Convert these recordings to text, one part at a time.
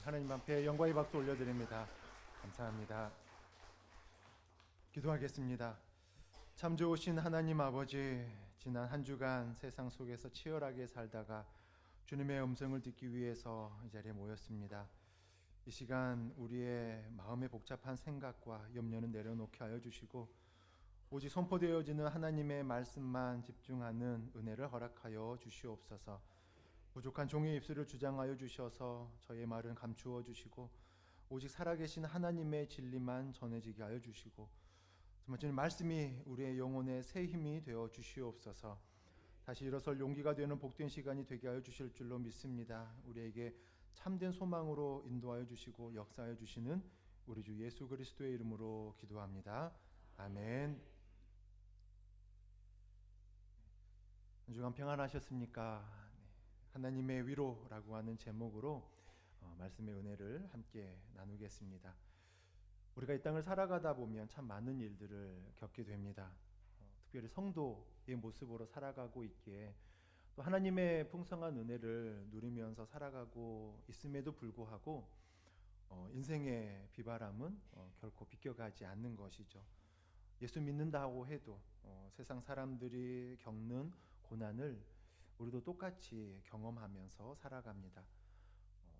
하나님 앞에 영광의 박수 올려드립니다. 감사합니다. 기도하겠습니다. 참 좋으신 하나님 아버지, 지난 한 주간 세상 속에서 치열하게 살다가 주님의 음성을 듣기 위해서 이 자리에 모였습니다. 이 시간 우리의 마음의 복잡한 생각과 염려는 내려놓게 하여 주시고 오직 선포되어지는 하나님의 말씀만 집중하는 은혜를 허락하여 주시옵소서. 부족한 종의 입술을 주장하여 주셔서 저의 말은 감추어 주시고 오직 살아계신 하나님의 진리만 전해지게 하여 주시고 정말 주님 말씀이 우리의 영혼의 새 힘이 되어 주시옵소서. 다시 일어설 용기가 되는 복된 시간이 되게 하여 주실 줄로 믿습니다. 우리에게 참된 소망으로 인도하여 주시고 역사하여 주시는 우리 주 예수 그리스도의 이름으로 기도합니다. 아멘. 한 주간 평안하셨습니까? 하나님의 위로라고 하는 제목으로 말씀의 은혜를 함께 나누겠습니다. 우리가 이 땅을 살아가다 보면 참 많은 일들을 겪게 됩니다. 특별히 성도의 모습으로 살아가고 있기에 또 하나님의 풍성한 은혜를 누리면서 살아가고 있음에도 불구하고 인생의 비바람은 결코 비껴가지 않는 것이죠. 예수 믿는다고 해도 세상 사람들이 겪는 고난을 우리도 똑같이 경험하면서 살아갑니다.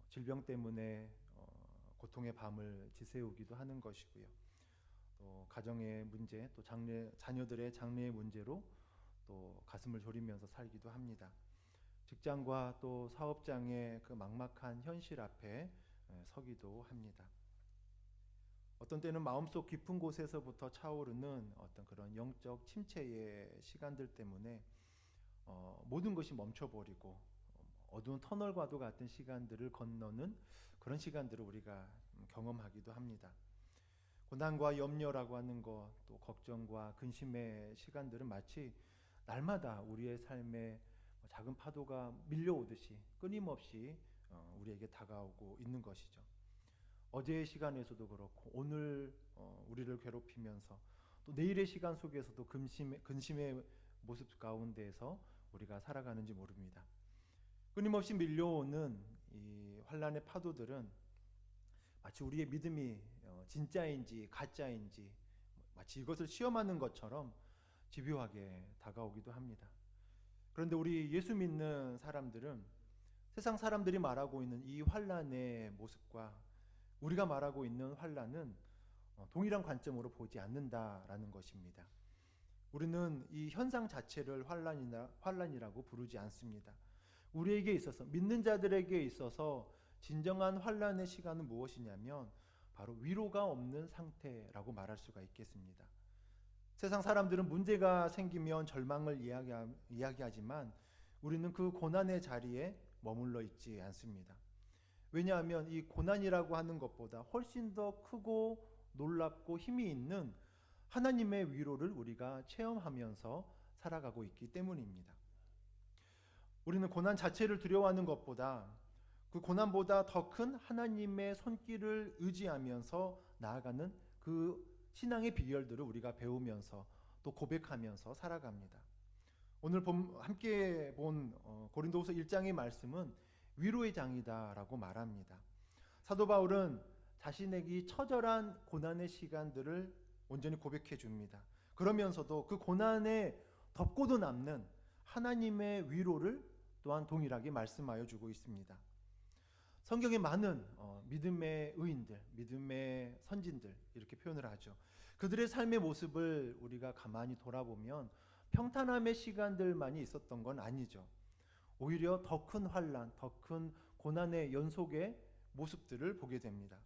질병 때문에 고통의 밤을 지새우기도 하는 것이고요. 또 가정의 문제, 또 자녀들의 장래의 문제로 또 가슴을 졸이면서 살기도 합니다. 직장과 또 사업장의 그 막막한 현실 앞에 서기도 합니다. 어떤 때는 마음속 깊은 곳에서부터 차오르는 어떤 그런 영적 침체의 시간들 때문에 모든 것이 멈춰버리고 어두운 터널과도 같은 시간들을 건너는 그런 시간들을 우리가 경험하기도 합니다. 고난과 염려라고 하는 것, 또 걱정과 근심의 시간들은 마치 날마다 우리의 삶에 작은 파도가 밀려오듯이 끊임없이 우리에게 다가오고 있는 것이죠. 어제의 시간에서도 그렇고 오늘 우리를 괴롭히면서 또 내일의 시간 속에서도 근심의 모습 가운데에서 우리가 살아가는지 모릅니다. 끊임없이 밀려오는 이 환란의 파도들은 마치 우리의 믿음이 진짜인지 가짜인지 마치 이것을 시험하는 것처럼 집요하게 다가오기도 합니다. 그런데 우리 예수 믿는 사람들은 세상 사람들이 말하고 있는 이 환란의 모습과 우리가 말하고 있는 환란은 동일한 관점으로 보지 않는다라는 것입니다. 우리는 이 현상 자체를 환란이라고 부르지 않습니다. 우리에게 있어서 믿는 자들에게 있어서 진정한 환란의 시간은 무엇이냐면 바로 위로가 없는 상태라고 말할 수가 있겠습니다. 세상 사람들은 문제가 생기면 절망을 이야기하지만 우리는 그 고난의 자리에 머물러 있지 않습니다. 왜냐하면 이 고난이라고 하는 것보다 훨씬 더 크고 놀랍고 힘이 있는 하나님의 위로를 우리가 체험하면서 살아가고 있기 때문입니다. 우리는 고난 자체를 두려워하는 것보다 그 고난보다 더 큰 하나님의 손길을 의지하면서 나아가는 그 신앙의 비결들을 우리가 배우면서 또 고백하면서 살아갑니다. 오늘 함께 본 고린도후서 1장의 말씀은 위로의 장이다라고 말합니다. 사도 바울은 자신에게 처절한 고난의 시간들을 온전히 고백해 줍니다. 그러면서도 그 고난에 덮고도 남는 하나님의 위로를 또한 동일하게 말씀하여 주고 있습니다. 성경에 많은 믿음의 의인들, 믿음의 선진들 이렇게 표현을 하죠. 그들의 삶의 모습을 우리가 가만히 돌아보면 평탄함의 시간들만이 있었던 건 아니죠. 오히려 더 큰 환난, 더 큰 고난의 연속의 모습들을 보게 됩니다.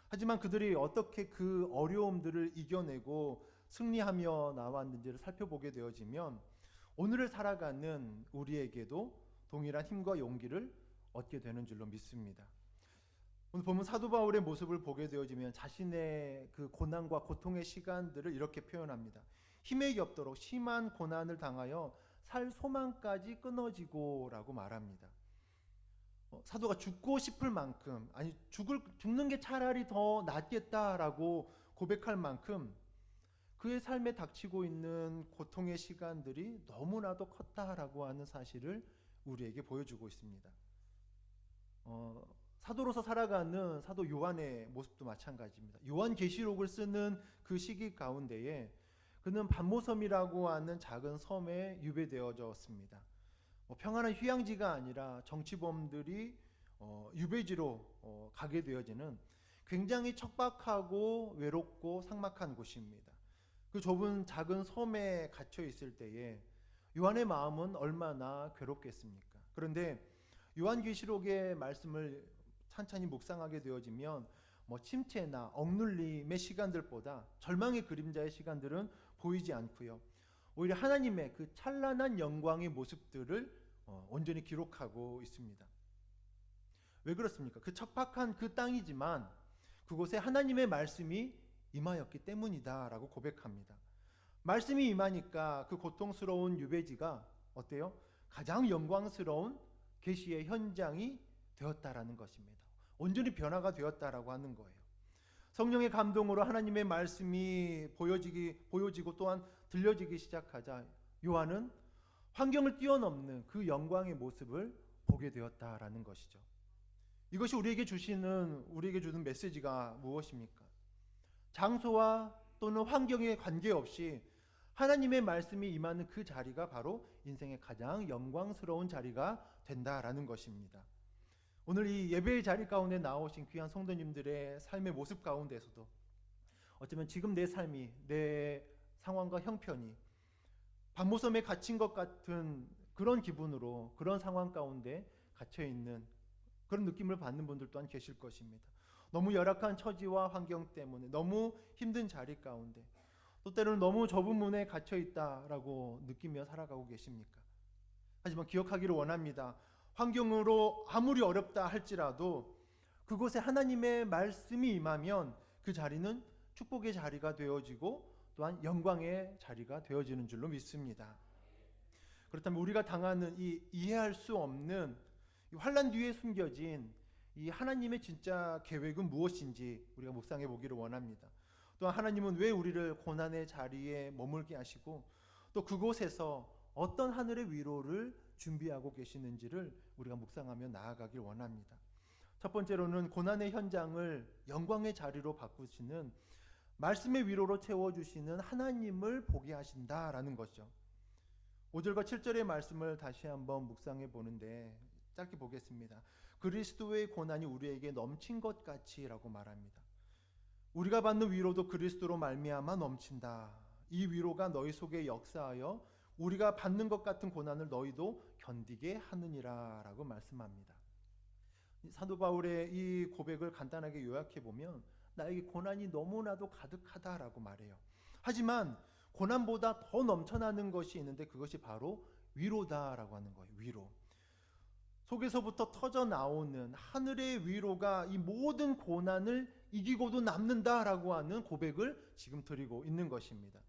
하지만 그들이 어떻게 그 어려움들을 이겨내고 승리하며 나왔는지를 살펴보게 되어지면 오늘을 살아가는 우리에게도 동일한 힘과 용기를 얻게 되는 줄로 믿습니다. 오늘 보면 사도 바울의 모습을 보게 되어지면 자신의 그 고난과 고통의 시간들을 이렇게 표현합니다. 힘에 겹도록 심한 고난을 당하여 살 소망까지 끊어지고 라고 말합니다. 사도가 죽고 싶을 만큼 죽는 게 차라리 더 낫겠다라고 고백할 만큼 그의 삶에 닥치고 있는 고통의 시간들이 너무나도 컸다라고 하는 사실을 우리에게 보여주고 있습니다. 사도로서 살아가는 사도 요한의 모습도 마찬가지입니다. 요한계시록을 쓰는 그 시기 가운데에 그는 반모섬이라고 하는 작은 섬에 유배되어졌습니다. 평안한 휴양지가 아니라 정치범들이 유배지로 가게 되어지는 굉장히 척박하고 외롭고 삭막한 곳입니다. 그 좁은 작은 섬에 갇혀 있을 때에 요한의 마음은 얼마나 괴롭겠습니까? 그런데 요한계시록의 말씀을 찬찬히 묵상하게 되어지면 침체나 억눌림의 시간들보다 절망의 그림자의 시간들은 보이지 않고요. 오히려 하나님의 그 찬란한 영광의 모습들을 온전히 기록하고 있습니다. 왜 그렇습니까? 그 척박한 그 땅이지만 그곳에 하나님의 말씀이 임하였기 때문이다라고 고백합니다. 말씀이 임하니까 그 고통스러운 유배지가 어때요? 가장 영광스러운 계시의 현장이 되었다라는 것입니다. 온전히 변화가 되었다라고 하는 거예요. 성령의 감동으로 하나님의 말씀이 보여지고 또한 들려지기 시작하자 요한은 환경을 뛰어넘는 그 영광의 모습을 보게 되었다라는 것이죠. 이것이 우리에게 주는 메시지가 무엇입니까? 장소와 또는 환경에 관계없이 하나님의 말씀이 임하는 그 자리가 바로 인생의 가장 영광스러운 자리가 된다라는 것입니다. 오늘 이 예배의 자리 가운데 나오신 귀한 성도님들의 삶의 모습 가운데서도 어쩌면 지금 내 삶이, 내 상황과 형편이 반모섬에 갇힌 것 같은 그런 기분으로 그런 상황 가운데 갇혀있는 그런 느낌을 받는 분들 또한 계실 것입니다. 너무 열악한 처지와 환경 때문에 너무 힘든 자리 가운데 또 때로는 너무 좁은 문에 갇혀있다라고 느끼며 살아가고 계십니까? 하지만 기억하기를 원합니다. 환경으로 아무리 어렵다 할지라도 그곳에 하나님의 말씀이 임하면 그 자리는 축복의 자리가 되어지고 또한 영광의 자리가 되어지는 줄로 믿습니다. 그렇다면 우리가 당하는 이 이해할 수 없는 환난 뒤에 숨겨진 이 하나님의 진짜 계획은 무엇인지 우리가 묵상해 보기를 원합니다. 또한 하나님은 왜 우리를 고난의 자리에 머물게 하시고 또 그곳에서 어떤 하늘의 위로를 준비하고 계시는지를 우리가 묵상하며 나아가길 원합니다. 첫 번째로는 고난의 현장을 영광의 자리로 바꾸시는 말씀의 위로로 채워주시는 하나님을 보게 하신다라는 거죠. 5절과 7절의 말씀을 다시 한번 묵상해 보는데 짧게 보겠습니다. 그리스도의 고난이 우리에게 넘친 것 같이라고 말합니다. 우리가 받는 위로도 그리스도로 말미암아 넘친다. 이 위로가 너희 속에 역사하여 우리가 받는 것 같은 고난을 너희도 견디게 하느니라 라고 말씀합니다. 사도 바울의 이 고백을 간단하게 요약해 보면 나에게 고난이 너무나도 가득하다라고 말해요. 하지만 고난보다 더 넘쳐나는 것이 있는데 그것이 바로 위로다라고 하는 거예요. 위로. 속에서부터 터져 나오는 하늘의 위로가 이 모든 고난을 이기고도 남는다라고 하는 고백을 지금 드리고 있는 것입니다.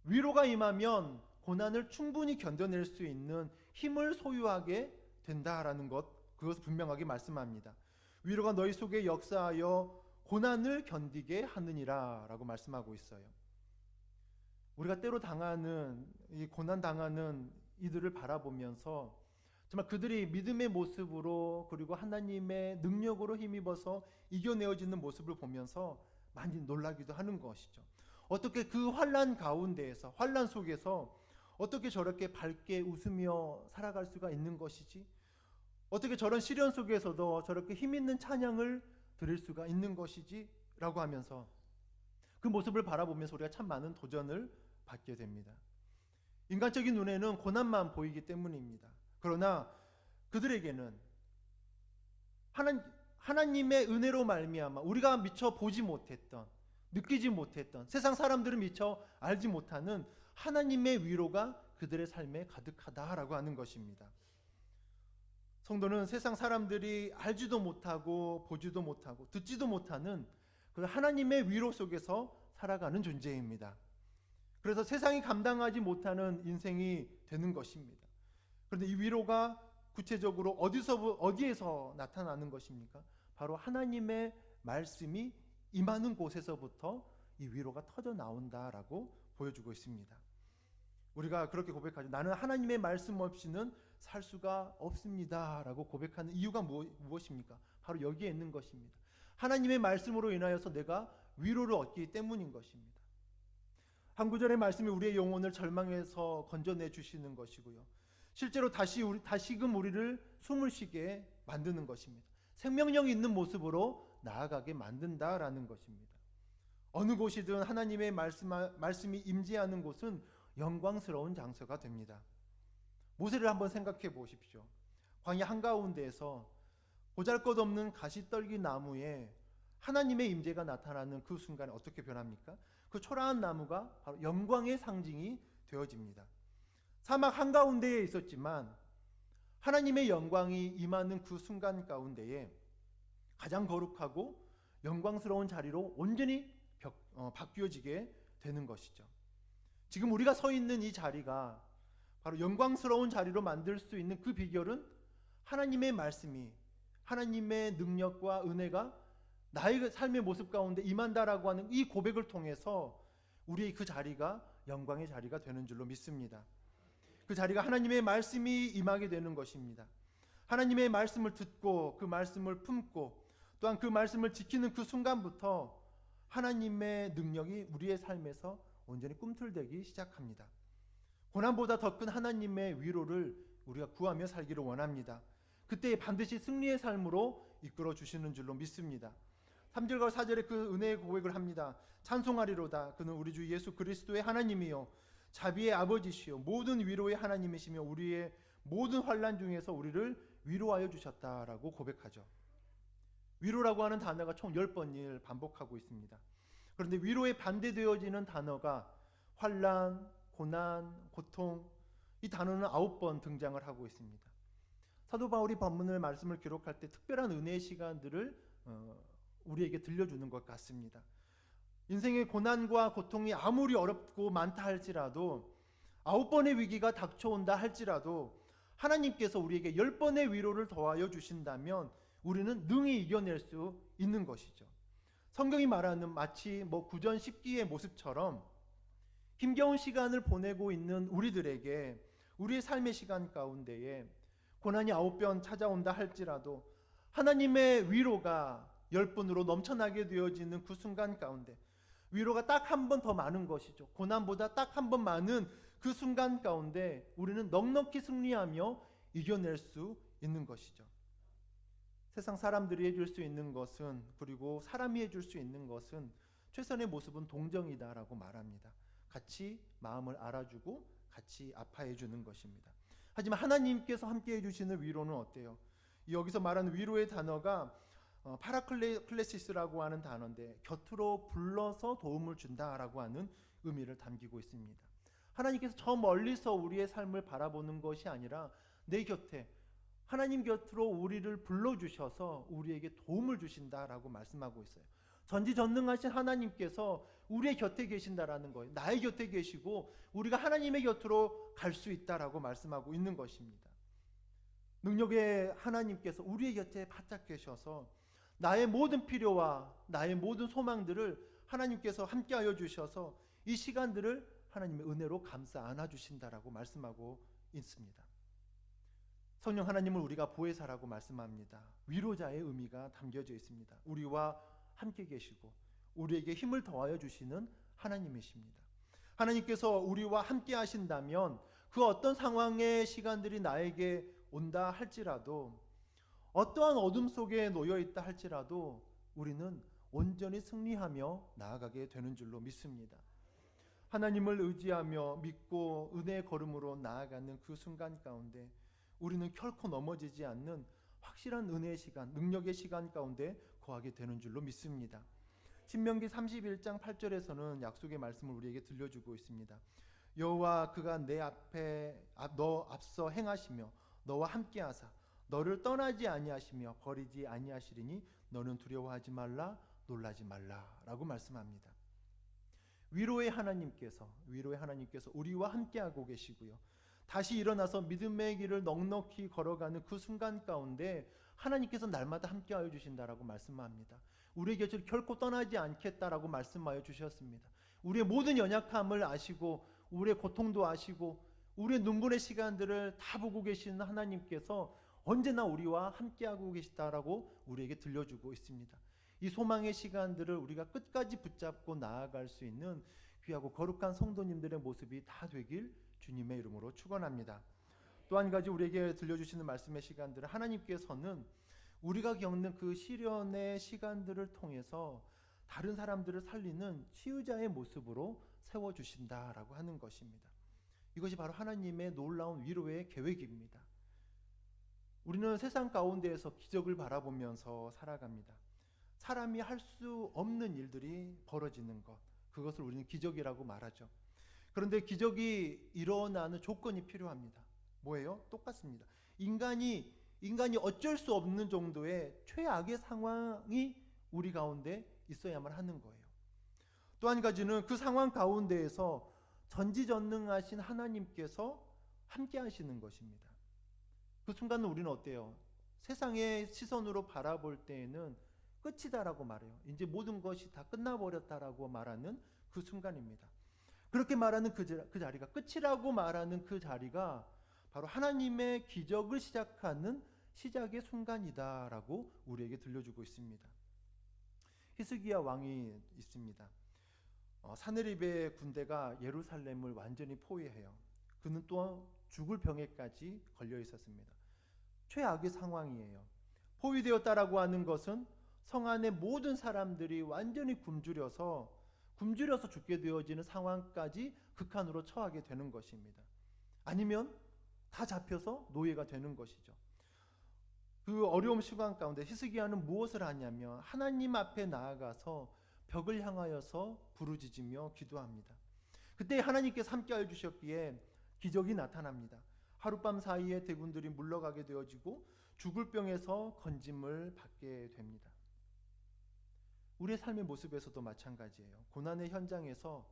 위로가 임하면 고난을 충분히 견뎌낼 수 있는 힘을 소유하게 된다라는 것, 그것을 분명하게 말씀합니다. 위로가 너희 속에 역사하여 고난을 견디게 하느니라 라고 말씀하고 있어요. 우리가 때로 당하는 이 고난 당하는 이들을 바라보면서 정말 그들이 믿음의 모습으로 그리고 하나님의 능력으로 힘입어서 이겨내어지는 모습을 보면서 많이 놀라기도 하는 것이죠. 어떻게 그 환난 가운데에서 환난 속에서 어떻게 저렇게 밝게 웃으며 살아갈 수가 있는 것이지? 어떻게 저런 시련 속에서도 저렇게 힘있는 찬양을 드릴 수가 있는 것이지? 라고 하면서 그 모습을 바라보면서 우리가 참 많은 도전을 받게 됩니다. 인간적인 눈에는 고난만 보이기 때문입니다. 그러나 그들에게는 하나님의 은혜로 말미암아 우리가 미처 보지 못했던, 느끼지 못했던, 세상 사람들은 미처 알지 못하는 하나님의 위로가 그들의 삶에 가득하다라고 하는 것입니다. 성도는 세상 사람들이 알지도 못하고 보지도 못하고 듣지도 못하는 그 하나님의 위로 속에서 살아가는 존재입니다. 그래서 세상이 감당하지 못하는 인생이 되는 것입니다. 그런데 이 위로가 구체적으로 어디에서 나타나는 것입니까? 바로 하나님의 말씀이 임하는 곳에서부터 이 위로가 터져 나온다라고 보여주고 있습니다. 우리가 그렇게 고백하죠. 나는 하나님의 말씀 없이는 살 수가 없습니다라고 고백하는 이유가 무엇입니까? 바로 여기에 있는 것입니다. 하나님의 말씀으로 인하여서 내가 위로를 얻기 때문인 것입니다. 한 구절의 말씀이 우리의 영혼을 절망에서 건져내 주시는 것이고요. 실제로 다시금 우리를 숨을 쉬게 만드는 것입니다. 생명력이 있는 모습으로 나아가게 만든다라는 것입니다. 어느 곳이든 하나님의 말씀이 임재하는 곳은 영광스러운 장소가 됩니다. 모세를 한번 생각해 보십시오. 광야 한가운데에서 보잘것없는 가시떨기 나무에 하나님의 임재가 나타나는 그 순간에 어떻게 변합니까? 그 초라한 나무가 바로 영광의 상징이 되어집니다. 사막 한가운데에 있었지만 하나님의 영광이 임하는 그 순간 가운데에 가장 거룩하고 영광스러운 자리로 온전히 바뀌어지게 되는 것이죠. 지금 우리가 서 있는 이 자리가 바로 영광스러운 자리로 만들 수 있는 그 비결은 하나님의 말씀이, 하나님의 능력과 은혜가 나의 삶의 모습 가운데 임한다라고 하는 이 고백을 통해서 우리의 그 자리가 영광의 자리가 되는 줄로 믿습니다. 그 자리가 하나님의 말씀이 임하게 되는 것입니다. 하나님의 말씀을 듣고 그 말씀을 품고 또한 그 말씀을 지키는 그 순간부터 하나님의 능력이 우리의 삶에서 온전히 꿈틀대기 시작합니다. 고난보다 더 큰 하나님의 위로를 우리가 구하며 살기를 원합니다. 그때 반드시 승리의 삶으로 이끌어 주시는 줄로 믿습니다. 3절과 4절에 그 은혜의 고백을 합니다. 찬송하리로다. 그는 우리 주 예수 그리스도의 하나님이요 자비의 아버지시요 모든 위로의 하나님이시며 우리의 모든 환난 중에서 우리를 위로하여 주셨다라고 고백하죠. 위로라고 하는 단어가 총 10번을 반복하고 있습니다. 그런데 위로에 반대되어지는 단어가 환난, 고난, 고통, 이 단어는 9번 등장을 하고 있습니다. 사도 바울이 본문의 말씀을 기록할 때 특별한 은혜의 시간들을 우리에게 들려주는 것 같습니다. 인생의 고난과 고통이 아무리 어렵고 많다 할지라도 9번의 위기가 닥쳐온다 할지라도 하나님께서 우리에게 10번의 위로를 더하여 주신다면 우리는 능히 이겨낼 수 있는 것이죠. 성경이 말하는 마치 구전 10기의 모습처럼 힘겨운 시간을 보내고 있는 우리들에게 우리의 삶의 시간 가운데에 고난이 9번 찾아온다 할지라도 하나님의 위로가 10번으로 넘쳐나게 되어지는 그 순간 가운데 위로가 딱 한 번 더 많은 것이죠. 고난보다 딱 한 번 많은 그 순간 가운데 우리는 넉넉히 승리하며 이겨낼 수 있는 것이죠. 세상 사람들이 해줄 수 있는 것은 그리고 사람이 해줄 수 있는 것은 최선의 모습은 동정이다라고 말합니다. 같이 마음을 알아주고 같이 아파해 주는 것입니다. 하지만 하나님께서 함께 해주시는 위로는 어때요? 여기서 말하는 위로의 단어가 파라클레시스라고 하는 단어인데 곁으로 불러서 도움을 준다라고 하는 의미를 담기고 있습니다. 하나님께서 저 멀리서 우리의 삶을 바라보는 것이 아니라 내 곁에 하나님 곁으로 우리를 불러주셔서 우리에게 도움을 주신다라고 말씀하고 있어요. 전지전능하신 하나님께서 우리의 곁에 계신다라는 거예요. 나의 곁에 계시고 우리가 하나님의 곁으로 갈 수 있다라고 말씀하고 있는 것입니다. 능력의 하나님께서 우리의 곁에 바짝 계셔서 나의 모든 필요와 나의 모든 소망들을 하나님께서 함께하여 주셔서 이 시간들을 하나님의 은혜로 감싸 안아주신다라고 말씀하고 있습니다. 성령 하나님을 우리가 보혜사라고 말씀합니다. 위로자의 의미가 담겨져 있습니다. 우리와 함께 계시고 우리에게 힘을 더하여 주시는 하나님이십니다. 하나님께서 우리와 함께 하신다면 그 어떤 상황의 시간들이 나에게 온다 할지라도 어떠한 어둠 속에 놓여 있다 할지라도 우리는 온전히 승리하며 나아가게 되는 줄로 믿습니다. 하나님을 의지하며 믿고 은혜의 걸음으로 나아가는 그 순간 가운데 우리는 결코 넘어지지 않는 확실한 은혜의 시간, 능력의 시간 가운데 거하게 되는 줄로 믿습니다. 신명기 31장 8절에서는 약속의 말씀을 우리에게 들려주고 있습니다. 여호와 그가 내 앞에 너 앞서 행하시며 너와 함께하사 너를 떠나지 아니하시며 버리지 아니하시리니 너는 두려워하지 말라 놀라지 말라라고 말씀합니다. 위로의 하나님께서 우리와 함께하고 계시고요. 다시 일어나서 믿음의 길을 넉넉히 걸어가는 그 순간 가운데 하나님께서 날마다 함께하여 주신다라고 말씀합니다. 우리의 곁을 결코 떠나지 않겠다라고 말씀하여 주셨습니다. 우리의 모든 연약함을 아시고 우리의 고통도 아시고 우리의 눈물의 시간들을 다 보고 계시는 하나님께서 언제나 우리와 함께하고 계시다라고 우리에게 들려주고 있습니다. 이 소망의 시간들을 우리가 끝까지 붙잡고 나아갈 수 있는 귀하고 거룩한 성도님들의 모습이 다 되길 주님의 이름으로 축원합니다. 또 한 가지 우리에게 들려주시는 말씀의 시간들은 하나님께서는 우리가 겪는 그 시련의 시간들을 통해서 다른 사람들을 살리는 치유자의 모습으로 세워주신다라고 하는 것입니다. 이것이 바로 하나님의 놀라운 위로의 계획입니다. 우리는 세상 가운데에서 기적을 바라보면서 살아갑니다. 사람이 할 수 없는 일들이 벌어지는 것, 그것을 우리는 기적이라고 말하죠. 그런데 기적이 일어나는 조건이 필요합니다. 뭐예요? 똑같습니다. 인간이 어쩔 수 없는 정도의 최악의 상황이 우리 가운데 있어야만 하는 거예요. 또 한 가지는 그 상황 가운데에서 전지전능하신 하나님께서 함께 하시는 것입니다. 그 순간은 우리는 어때요? 세상의 시선으로 바라볼 때에는 끝이다라고 말해요. 이제 모든 것이 다 끝나버렸다라고 말하는 그 순간입니다. 그렇게 말하는 그 자리가, 끝이라고 말하는 그 자리가 바로 하나님의 기적을 시작하는 시작의 순간이다라고 우리에게 들려주고 있습니다. 히스기야 왕이 있습니다. 사느립의 군대가 예루살렘을 완전히 포위해요. 그는 또 죽을 병에까지 걸려 있었습니다. 최악의 상황이에요. 포위되었다라고 하는 것은 성 안의 모든 사람들이 완전히 굶주려서 죽게 되어지는 상황까지 극한으로 처하게 되는 것입니다. 아니면 다 잡혀서 노예가 되는 것이죠. 그 어려움 시간 가운데 히스기야는 무엇을 하냐면 하나님 앞에 나아가서 벽을 향하여서 부르짖으며 기도합니다. 그때 하나님께서 함께하여 주셨기에 기적이 나타납니다. 하룻밤 사이에 대군들이 물러가게 되어지고 죽을 병에서 건짐을 받게 됩니다. 우리의 삶의 모습에서도 마찬가지예요. 고난의 현장에서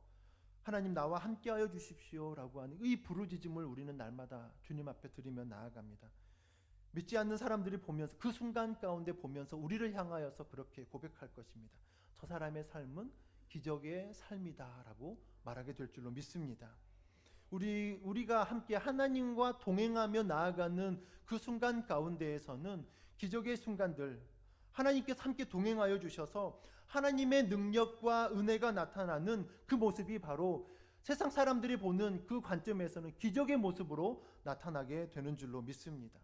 하나님 나와 함께하여 주십시오라고 하는 이 부르짖음을 우리는 날마다 주님 앞에 드리며 나아갑니다. 믿지 않는 사람들이 보면서 그 순간 가운데 보면서 우리를 향하여서 그렇게 고백할 것입니다. 저 사람의 삶은 기적의 삶이다라고 말하게 될 줄로 믿습니다. 우리가 함께 하나님과 동행하며 나아가는 그 순간 가운데에서는 기적의 순간들, 하나님께서 함께 동행하여 주셔서 하나님의 능력과 은혜가 나타나는 그 모습이 바로 세상 사람들이 보는 그 관점에서는 기적의 모습으로 나타나게 되는 줄로 믿습니다.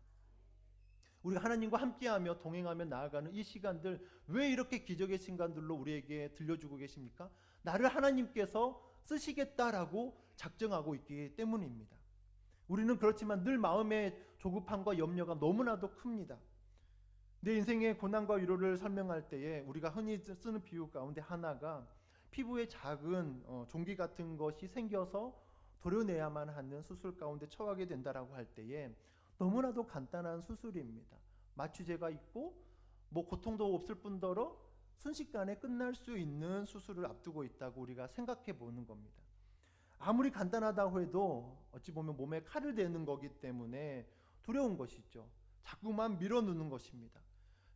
우리가 하나님과 함께하며 동행하며 나아가는 이 시간들, 왜 이렇게 기적의 시간들로 우리에게 들려주고 계십니까? 나를 하나님께서 쓰시겠다라고 작정하고 있기 때문입니다. 우리는 그렇지만 늘 마음의 조급함과 염려가 너무나도 큽니다. 내 인생의 고난과 위로를 설명할 때에 우리가 흔히 쓰는 비유 가운데 하나가 피부에 작은 종기 같은 것이 생겨서 도려내야만 하는 수술 가운데 처하게 된다라고 할 때에 너무나도 간단한 수술입니다. 마취제가 있고 고통도 없을 뿐더러 순식간에 끝날 수 있는 수술을 앞두고 있다고 우리가 생각해 보는 겁니다. 아무리 간단하다고 해도 어찌 보면 몸에 칼을 대는 거기 때문에 두려운 것이죠. 자꾸만 밀어넣는 것입니다.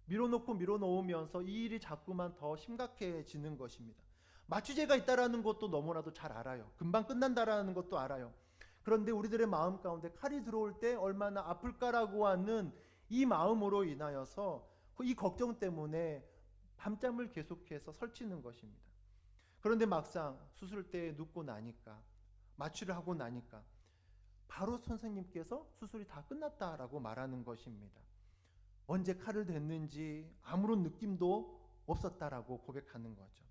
밀어놓으면서 이 일이 자꾸만 더 심각해지는 것입니다. 마취제가 있다라는 것도 너무나도 잘 알아요. 금방 끝난다라는 것도 알아요. 그런데 우리들의 마음 가운데 칼이 들어올 때 얼마나 아플까라고 하는 이 마음으로 인하여서 이 걱정 때문에 밤잠을 계속해서 설치는 것입니다. 그런데 막상 수술대에 눕고 나니까, 마취를 하고 나니까 바로 선생님께서 수술이 다 끝났다라고 말하는 것입니다. 언제 칼을 댔는지 아무런 느낌도 없었다라고 고백하는 거죠.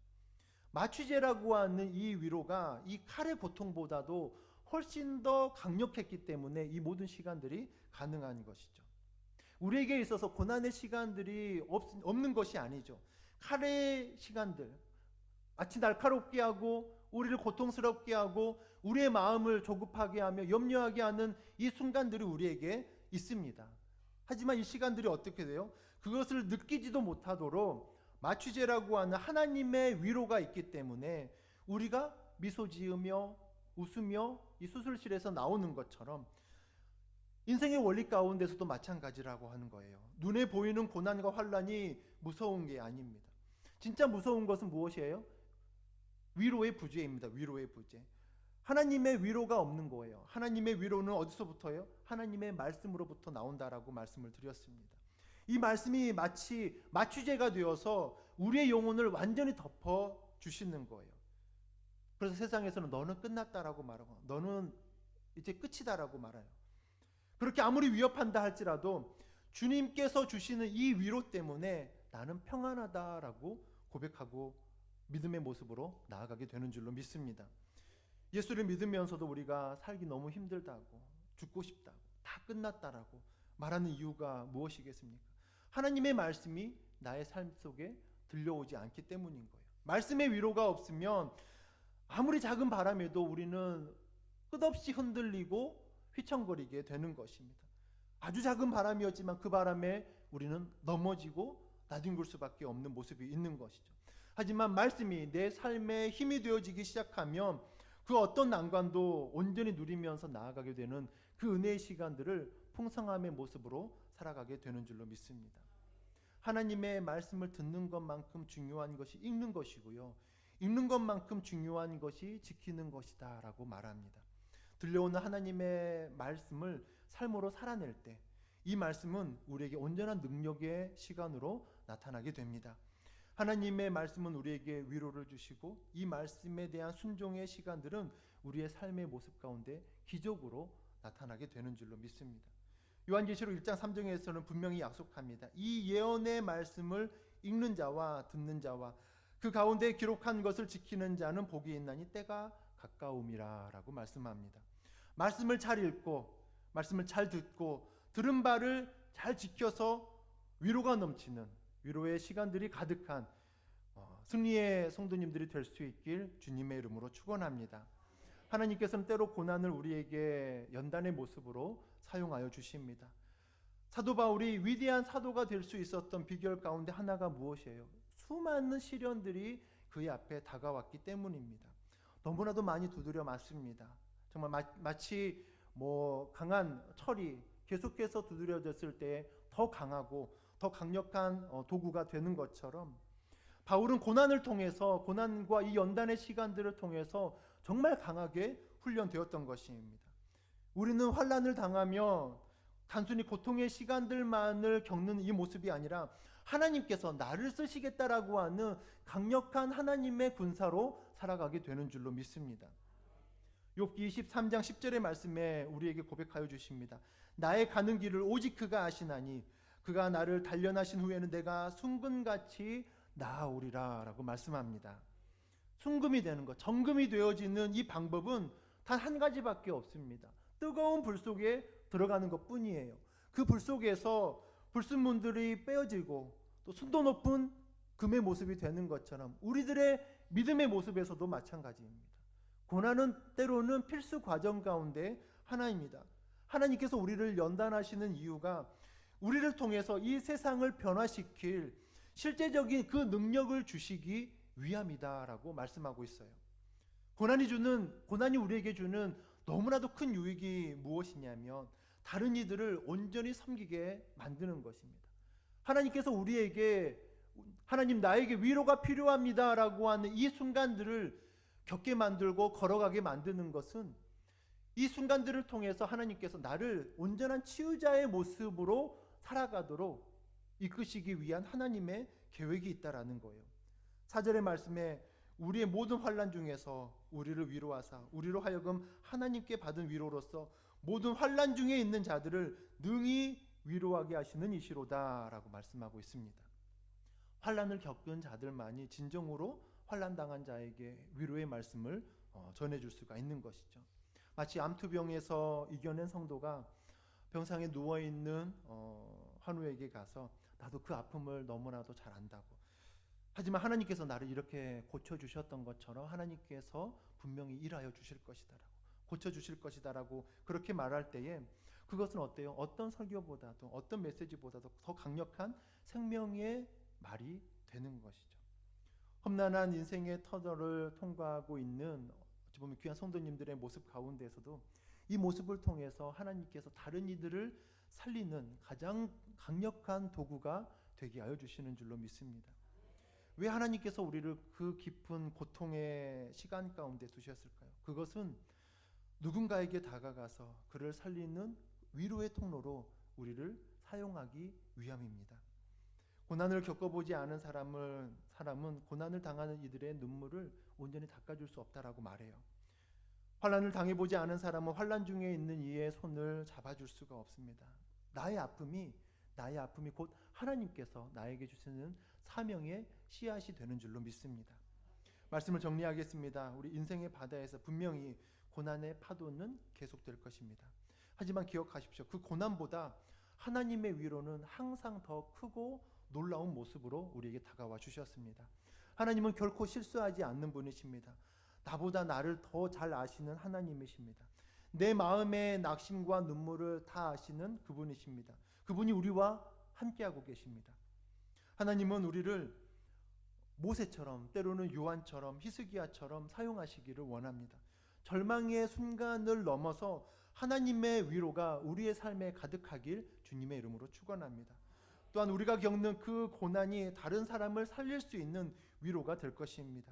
마취제라고 하는 이 위로가 이 칼의 고통보다도 훨씬 더 강력했기 때문에 이 모든 시간들이 가능한 것이죠. 우리에게 있어서 고난의 시간들이 없는 것이 아니죠. 칼의 시간들, 마치 날카롭게 하고 우리를 고통스럽게 하고 우리의 마음을 조급하게 하며 염려하게 하는 이 순간들이 우리에게 있습니다. 하지만 이 시간들이 어떻게 돼요? 그것을 느끼지도 못하도록 마취제라고 하는 하나님의 위로가 있기 때문에 우리가 미소 지으며 웃으며 이 수술실에서 나오는 것처럼 인생의 원리 가운데서도 마찬가지라고 하는 거예요. 눈에 보이는 고난과 환난이 무서운 게 아닙니다. 진짜 무서운 것은 무엇이에요? 위로의 부재입니다. 위로의 부재. 하나님의 위로가 없는 거예요. 하나님의 위로는 어디서부터요? 하나님의 말씀으로부터 나온다라고 말씀을 드렸습니다. 이 말씀이 마치 마취제가 되어서 우리의 영혼을 완전히 덮어 주시는 거예요. 그래서 세상에서는 너는 끝났다라고 말하고 너는 이제 끝이다라고 말해요. 그렇게 아무리 위협한다 할지라도 주님께서 주시는 이 위로 때문에 나는 평안하다라고 고백하고 믿음의 모습으로 나아가게 되는 줄로 믿습니다. 예수를 믿으면서도 우리가 살기 너무 힘들다고, 죽고 싶다고, 다 끝났다라고 말하는 이유가 무엇이겠습니까? 하나님의 말씀이 나의 삶 속에 들려오지 않기 때문인 거예요. 말씀의 위로가 없으면 아무리 작은 바람에도 우리는 끝없이 흔들리고 휘청거리게 되는 것입니다. 아주 작은 바람이었지만 그 바람에 우리는 넘어지고 나뒹굴 수밖에 없는 모습이 있는 것이죠. 하지만 말씀이 내 삶에 힘이 되어지기 시작하면 그 어떤 난관도 온전히 누리면서 나아가게 되는 그 은혜의 시간들을 풍성함의 모습으로 살아가게 되는 줄로 믿습니다. 하나님의 말씀을 듣는 것만큼 중요한 것이 읽는 것이고요. 읽는 것만큼 중요한 것이 지키는 것이다 라고 말합니다. 들려오는 하나님의 말씀을 삶으로 살아낼 때 이 말씀은 우리에게 온전한 능력의 시간으로 나타나게 됩니다. 하나님의 말씀은 우리에게 위로를 주시고 이 말씀에 대한 순종의 시간들은 우리의 삶의 모습 가운데 기적으로 나타나게 되는 줄로 믿습니다. 요한계시록 1장 3절에서는 분명히 약속합니다. 이 예언의 말씀을 읽는 자와 듣는 자와 그 가운데 기록한 것을 지키는 자는 복이 있나니 때가 가까움이라 라고 말씀합니다. 말씀을 잘 읽고 말씀을 잘 듣고 들은 바를 잘 지켜서 위로가 넘치는 위로의 시간들이 가득한 승리의 성도님들이 될 수 있길 주님의 이름으로 축원합니다. 하나님께서는 때로 고난을 우리에게 연단의 모습으로 사용하여 주십니다. 사도 바울이 위대한 사도가 될 수 있었던 비결 가운데 하나가 무엇이에요? 수많은 시련들이 그의 앞에 다가왔기 때문입니다. 너무나도 많이 두드려 맞습니다. 정말 마치 강한 철이 계속해서 두드려졌을 때 더 강하고 더 강력한 도구가 되는 것처럼 바울은 고난을 통해서 고난과 이 연단의 시간들을 통해서 정말 강하게 훈련되었던 것입니다. 우리는 환난을 당하며 단순히 고통의 시간들만을 겪는 이 모습이 아니라 하나님께서 나를 쓰시겠다라고 하는 강력한 하나님의 군사로 살아가게 되는 줄로 믿습니다. 욥기 23장 10절의 말씀에 우리에게 고백하여 주십니다. 나의 가는 길을 오직 그가 아시나니 그가 나를 단련하신 후에는 내가 순금같이 나아오리라 라고 말씀합니다. 순금이 되는 것, 정금이 되어지는 이 방법은 단 한 가지밖에 없습니다. 뜨거운 불 속에 들어가는 것 뿐이에요. 그 불 속에서 불순물들이 빼어지고 또 순도 높은 금의 모습이 되는 것처럼 우리들의 믿음의 모습에서도 마찬가지입니다. 고난은 때로는 필수 과정 가운데 하나입니다. 하나님께서 우리를 연단하시는 이유가 우리를 통해서 이 세상을 변화시킬 실제적인 그 능력을 주시기 위함이다라고 말씀하고 있어요. 고난이 우리에게 주는 너무나도 큰 유익이 무엇이냐면 다른 이들을 온전히 섬기게 만드는 것입니다. 하나님께서 우리에게 하나님 나에게 위로가 필요합니다라고 하는 이 순간들을 겪게 만들고 걸어가게 만드는 것은 이 순간들을 통해서 하나님께서 나를 온전한 치유자의 모습으로 살아가도록 이끄시기 위한 하나님의 계획이 있다라는 거예요. 4절의 말씀에 우리의 모든 환난 중에서 우리를 위로하사 우리로 하여금 하나님께 받은 위로로서 모든 환난 중에 있는 자들을 능히 위로하게 하시는 이시로다라고 말씀하고 있습니다. 환난을 겪은 자들만이 진정으로 환난 당한 자에게 위로의 말씀을 전해줄 수가 있는 것이죠. 마치 암투병에서 이겨낸 성도가 병상에 누워있는 환우에게 가서 나도 그 아픔을 너무나도 잘 안다고, 하지만 하나님께서 나를 이렇게 고쳐주셨던 것처럼 하나님께서 분명히 일하여 주실 것이다라고, 고쳐주실 것이다라고 그렇게 말할 때에 그것은 어때요? 어떤 설교보다도 어떤 메시지보다도 더 강력한 생명의 말이 되는 것이죠. 험난한 인생의 터널을 통과하고 있는 어찌 보면 귀한 성도님들의 모습 가운데에서도 이 모습을 통해서 하나님께서 다른 이들을 살리는 가장 강력한 도구가 되게 하여 주시는 줄로 믿습니다. 왜 하나님께서 우리를 그 깊은 고통의 시간 가운데 두셨을까요? 그것은 누군가에게 다가가서 그를 살리는 위로의 통로로 우리를 사용하기 위함입니다. 고난을 겪어보지 않은 사람은 고난을 당하는 이들의 눈물을 온전히 닦아줄 수 없다라고 말해요. 환난을 당해보지 않은 사람은 환난 중에 있는 이의 손을 잡아줄 수가 없습니다. 나의 아픔이 곧 하나님께서 나에게 주시는 사명의 씨앗이 되는 줄로 믿습니다. 말씀을 정리하겠습니다. 우리 인생의 바다에서 분명히 고난의 파도는 계속될 것입니다. 하지만 기억하십시오. 그 고난보다 하나님의 위로는 항상 더 크고 놀라운 모습으로 우리에게 다가와 주셨습니다. 하나님은 결코 실수하지 않는 분이십니다. 나보다 나를 더 잘 아시는 하나님이십니다. 내 마음의 낙심과 눈물을 다 아시는 그분이십니다. 그분이 우리와 함께하고 계십니다. 하나님은 우리를 모세처럼, 때로는 요한처럼, 히스기야처럼 사용하시기를 원합니다. 절망의 순간을 넘어서 하나님의 위로가 우리의 삶에 가득하길 주님의 이름으로 축원합니다. 또한 우리가 겪는 그 고난이 다른 사람을 살릴 수 있는 위로가 될 것입니다.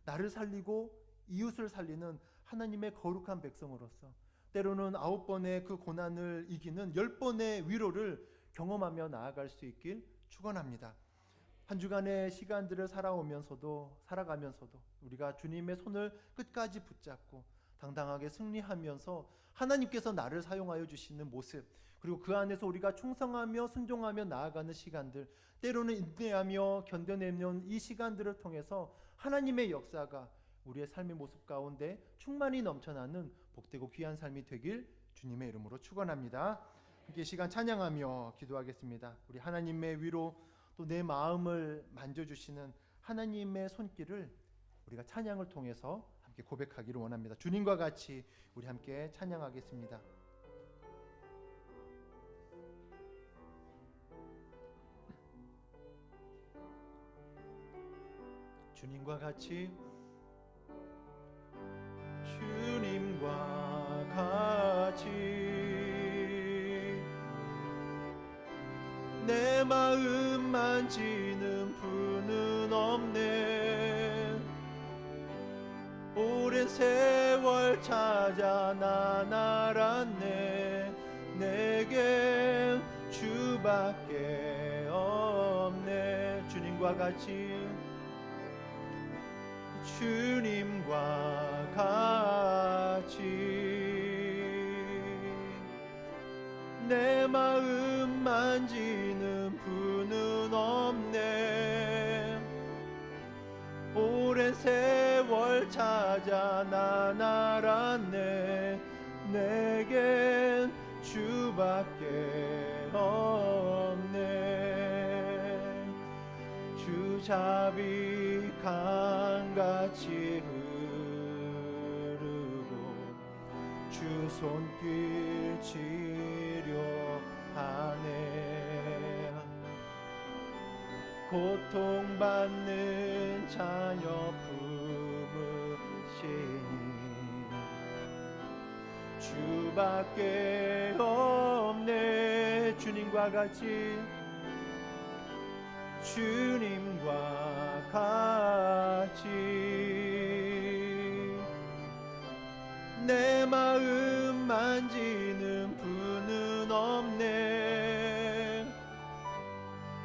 나를 살리고 이웃을 살리는 하나님의 거룩한 백성으로서 때로는 9번의 그 고난을 이기는 10번의 위로를 경험하며 나아갈 수 있길 축원합니다. 한 주간의 시간들을 살아가면서도 우리가 주님의 손을 끝까지 붙잡고 당당하게 승리하면서 하나님께서 나를 사용하여 주시는 모습, 그리고 그 안에서 우리가 충성하며 순종하며 나아가는 시간들, 때로는 인내하며 견뎌내는 이 시간들을 통해서 하나님의 역사가 우리의 삶의 모습 가운데 충만히 넘쳐나는 복되고 귀한 삶이 되길 주님의 이름으로 축원합니다. 함께 시간 찬양하며 기도하겠습니다. 우리 하나님의 위로, 또 내 마음을 만져주시는 하나님의 손길을 우리가 찬양을 통해서 함께 고백하기를 원합니다. 주님과 같이 우리 함께 찬양하겠습니다. 주님과 같이, 주님과 같이 내 마음 만지는 분은 없네. 오랜 세월 찾아 난 알았네. 내겐 주밖에 없네. 주님과 같이, 주님과 같이 내 마음 만지는 분은 없네. 오랜 세월 찾아 난 알았네. 내겐 주밖에 없네. 주 자비 강같이 흐르고 주 손길 치료하네. 고통받는 자녀 품으시니 주밖에 없네. 주님과 같이, 주님과 같이 내 마음 만지는 분은 없네.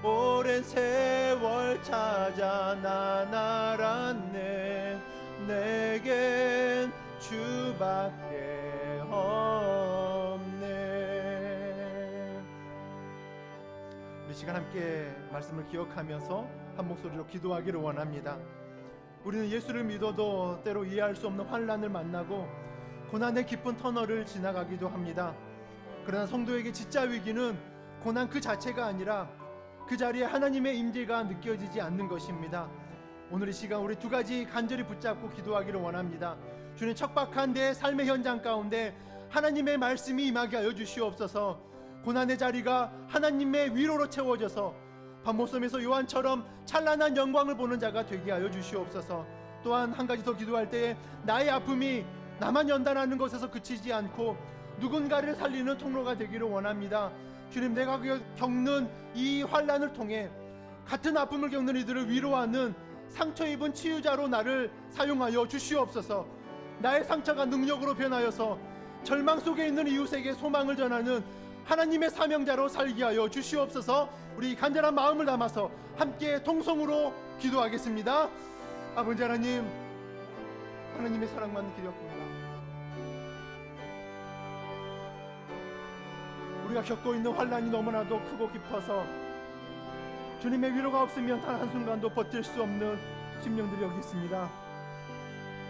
오랜 세월 찾아 난 알았네. 내겐 주밖에 없네. 우리 시간 함께 말씀을 기억하면서 한 목소리로 기도하기를 원합니다. 우리는 예수를 믿어도 때로 이해할 수 없는 환난을 만나고 고난의 깊은 터널을 지나가기도 합니다. 그러나 성도에게 진짜 위기는 고난 그 자체가 아니라 그 자리에 하나님의 임재가 느껴지지 않는 것입니다. 오늘 이 시간 우리 두 가지 간절히 붙잡고 기도하기를 원합니다. 주님, 척박한 내 삶의 현장 가운데 하나님의 말씀이 임하게 하여 주시옵소서. 고난의 자리가 하나님의 위로로 채워져서 밤모섬에서 요한처럼 찬란한 영광을 보는 자가 되게 하여 주시옵소서. 또한 한 가지 더 기도할 때에 나의 아픔이 나만 연단하는 것에서 그치지 않고 누군가를 살리는 통로가 되기를 원합니다. 주님, 내가 겪는 이 환난을 통해 같은 아픔을 겪는 이들을 위로하는 상처 입은 치유자로 나를 사용하여 주시옵소서. 나의 상처가 능력으로 변하여서 절망 속에 있는 이웃에게 소망을 전하는 하나님의 사명자로 살게 하여 주시옵소서. 우리 간절한 마음을 담아서 함께 통성으로 기도하겠습니다. 아버지 하나님, 하나님의 사랑만 기도합니다. 우리가 겪고 있는 환난이 너무나도 크고 깊어서 주님의 위로가 없으면 단 한순간도 버틸 수 없는 심령들이 여기 있습니다.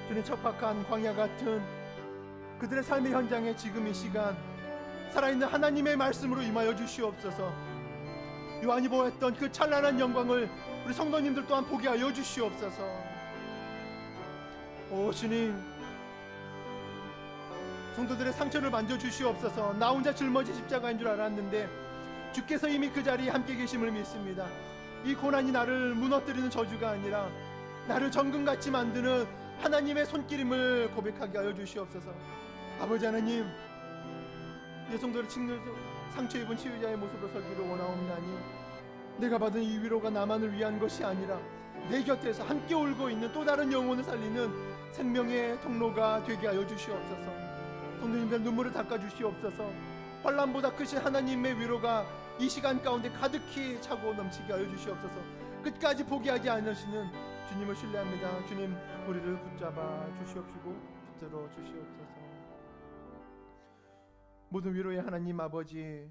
주님, 척박한 광야 같은 그들의 삶의 현장에 지금 이 시간 살아있는 하나님의 말씀으로 임하여 주시옵소서. 요한이 보았던 그 찬란한 영광을 우리 성도님들 또한 보게 하여 주시옵소서. 오 주님, 성도들의 상처를 만져주시옵소서. 나 혼자 짊어진 십자가인 줄 알았는데 주께서 이미 그 자리에 함께 계심을 믿습니다. 이 고난이 나를 무너뜨리는 저주가 아니라 나를 정금같이 만드는 하나님의 손길임을 고백하게 하여 주시옵소서. 아버지 하나님, 내 성도를 친구 상처 입은 치유자의 모습으로 서기를 원하옵나니 내가 받은 이 위로가 나만을 위한 것이 아니라 내 곁에서 함께 울고 있는 또 다른 영혼을 살리는 생명의 통로가 되게 하여 주시옵소서. 성도님들 눈물을 닦아 주시옵소서. 환난보다 크신 하나님의 위로가 이 시간 가운데 가득히 차고 넘치게 하여 주시옵소서. 끝까지 포기하지 않으시는 주님을 신뢰합니다. 주님, 우리를 붙잡아 주시옵시고 붙들어 주시옵소서. 모든 위로의 하나님 아버지,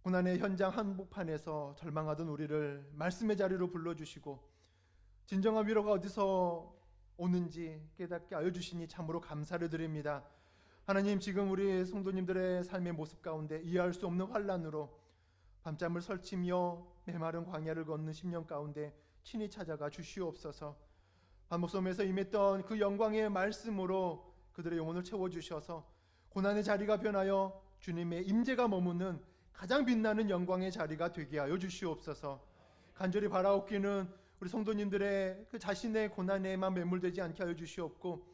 고난의 현장 한복판에서 절망하던 우리를 말씀의 자리로 불러주시고 진정한 위로가 어디서 오는지 깨닫게 하여 주시니 참으로 감사를 드립니다. 하나님, 지금 우리 성도님들의 삶의 모습 가운데 이해할 수 없는 환난으로 밤잠을 설치며 메마른 광야를 걷는 심령 가운데 친히 찾아가 주시옵소서. 밤목섬에서 임했던 그 영광의 말씀으로 그들의 영혼을 채워주셔서 고난의 자리가 변하여 주님의 임재가 머무는 가장 빛나는 영광의 자리가 되게 하여 주시옵소서. 간절히 바라옵기는 우리 성도님들의 그 자신의 고난에만 매몰되지 않게 하여 주시옵고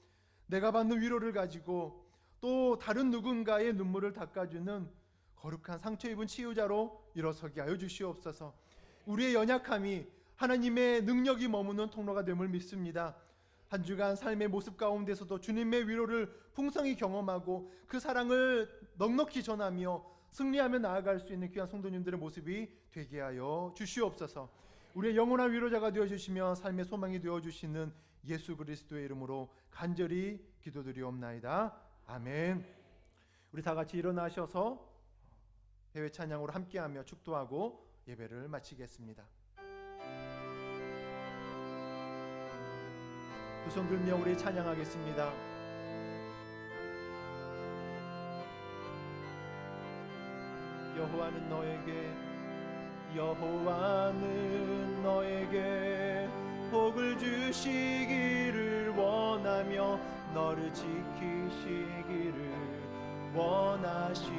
내가 받는 위로를 가지고 또 다른 누군가의 눈물을 닦아주는 거룩한 상처 입은 치유자로 일어서게 하여 주시옵소서. 우리의 연약함이 하나님의 능력이 머무는 통로가 됨을 믿습니다. 한 주간 삶의 모습 가운데서도 주님의 위로를 풍성히 경험하고 그 사랑을 넉넉히 전하며 승리하며 나아갈 수 있는 귀한 성도님들의 모습이 되게 하여 주시옵소서. 우리의 영원한 위로자가 되어주시며 삶의 소망이 되어주시는 예수 그리스도의 이름으로 간절히 기도드리옵나이다. 아멘. 우리 다 같이 일어나셔서 대회 찬양으로 함께하며 축도하고 예배를 마치겠습니다. 두 손 들며 우리 찬양하겠습니다. 여호와는 너에게 복을 주시기를 원하며 너를 지키시기를 원하시며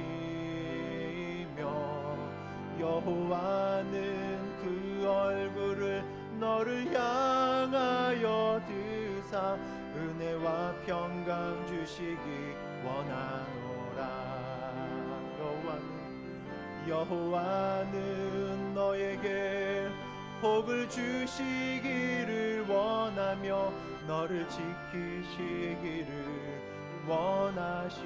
여호와는 그 얼굴을 너를 향하여 드사 은혜와 평강 주시기 원하노라. 여호와는 너에게 복을 주시기를 원하며 너를 지키시기를 원하시며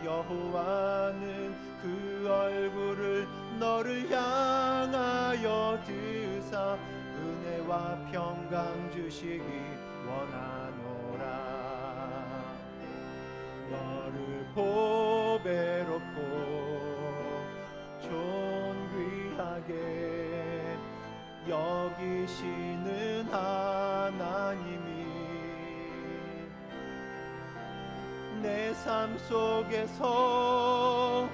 여호와는 그 얼굴을 너를 향하여 드사 은혜와 평강 주시기 원하노라. 너를 보배롭고 존귀하게 여기시는 하나님이 내 삶 속에서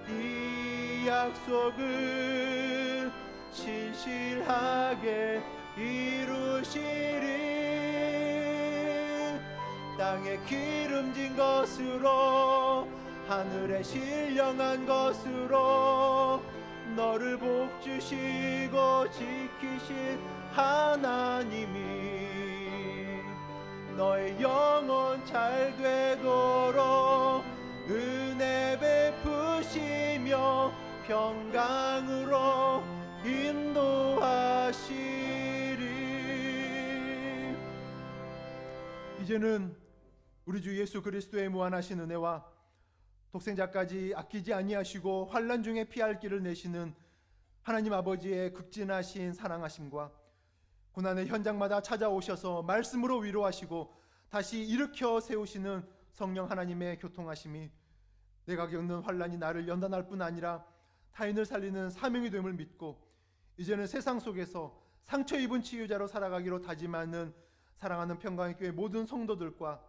이 약속을 신실하게 이루시리. 땅에 기름진 것으로 하늘에 신령한 것으로 너를 복주시고 지키신 하나님이 너의 영혼 잘 되도록 은혜 베푸시며 평강으로 인도하시리. 이제는 우리 주 예수 그리스도의 무한하신 은혜와 독생자까지 아끼지 아니하시고 환난 중에 피할 길을 내시는 하나님 아버지의 극진하신 사랑하심과 고난의 현장마다 찾아오셔서 말씀으로 위로하시고 다시 일으켜 세우시는 성령 하나님의 교통하심이 내가 겪는 환난이 나를 연단할 뿐 아니라 타인을 살리는 사명이 됨을 믿고 이제는 세상 속에서 상처 입은 치유자로 살아가기로 다짐하는 사랑하는 평강의 교회 모든 성도들과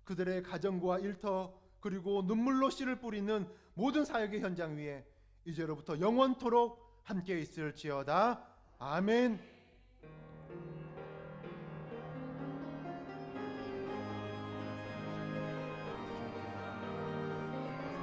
그들의 가정과 일터 그리고 눈물로 씨를 뿌리는 모든 사역의 현장 위에 이제로부터 영원토록 함께 있을지어다. 아멘.